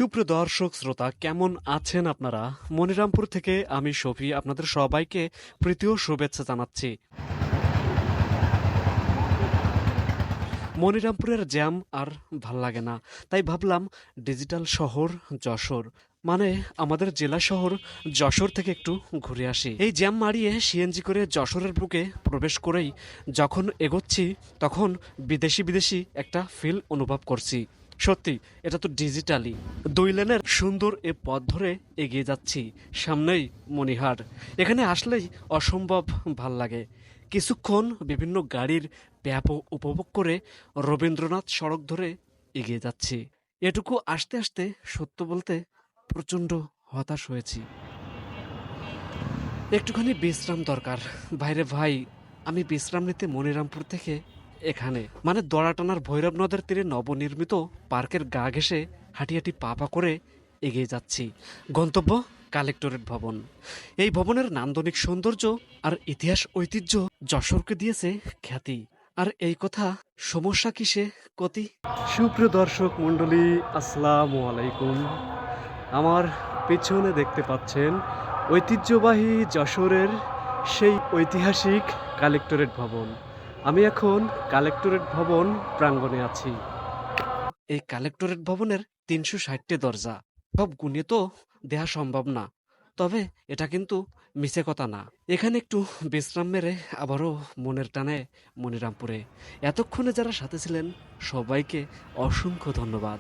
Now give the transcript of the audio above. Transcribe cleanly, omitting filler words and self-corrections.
সুপ্রিয় দর্শক শ্রোতা, কেমন আছেন আপনারা? মনিরামপুর থেকে আমি শফি আপনাদের সবাইকে প্রীতি ও শুভেচ্ছা জানাচ্ছি। মনিরামপুরের জ্যাম আর ভাল লাগে না, তাই ভাবলাম ডিজিটাল শহর যশোর মানে আমাদের জেলা শহর যশোর থেকে একটু ঘুরে আসি। এই জ্যাম মারিয়ে সিএনজি করে যশোরের বুকে প্রবেশ করেই যখন এগোচ্ছি তখন বিদেশি বিদেশি একটা ফিল অনুভব করছি। সত্যি এটা তো ডিজিটালি 2 লেনের সুন্দর এ পথ ধরে এগিয়ে যাচ্ছি। সামনেই মনিহার, এখানে আসলেই অসম্ভব ভাল লাগে। কিছুক্ষণ বিভিন্ন গাড়ির ব্যাপক উপভোগ করে রবীন্দ্রনাথ সড়ক ধরে এগিয়ে যাচ্ছি। এটুকু আসতে আসতে সত্য বলতে প্রচণ্ড হতাশ হয়েছি। একটুখানি বিশ্রাম দরকার। ভাইরে ভাই, আমি বিশ্রাম নিতে মনিরামপুর থেকে এখানে মানে দড়াটানার ভৈরব নদের তীরে নবনির্মিত পার্কের গা ঘেঁষে হাঁটি হাঁটি পা পা করে এগিয়ে যাচ্ছি। গন্তব্য কালেক্টরেট ভবন। এই ভবনের নান্দনিক সৌন্দর্য আর ইতিহাস ঐতিহ্য যশোরকে দিয়েছে খ্যাতি। আর এই কথা সমস্যা কিসে কতি? সুপ্রিয় দর্শক মণ্ডলী, আসসালামু আলাইকুম। আমার পেছনে দেখতে পাচ্ছেন ঐতিহ্যবাহী যশোরের সেই ঐতিহাসিক কালেক্টরেট ভবন। আমি এখন কালেক্টরেট ভবন প্রাঙ্গণে আছি। এই কালেক্টরেট ভবনের ৩৬০টি দরজা, সব গুণে তো দেয়া সম্ভব না, তবে এটা কিন্তু মিছে কথা না। এখানে একটু বিশ্রাম মেরে আবারও মনের টানে মনিরামপুরে। এতক্ষণে যারা সাথে ছিলেন সবাইকে অসংখ্য ধন্যবাদ।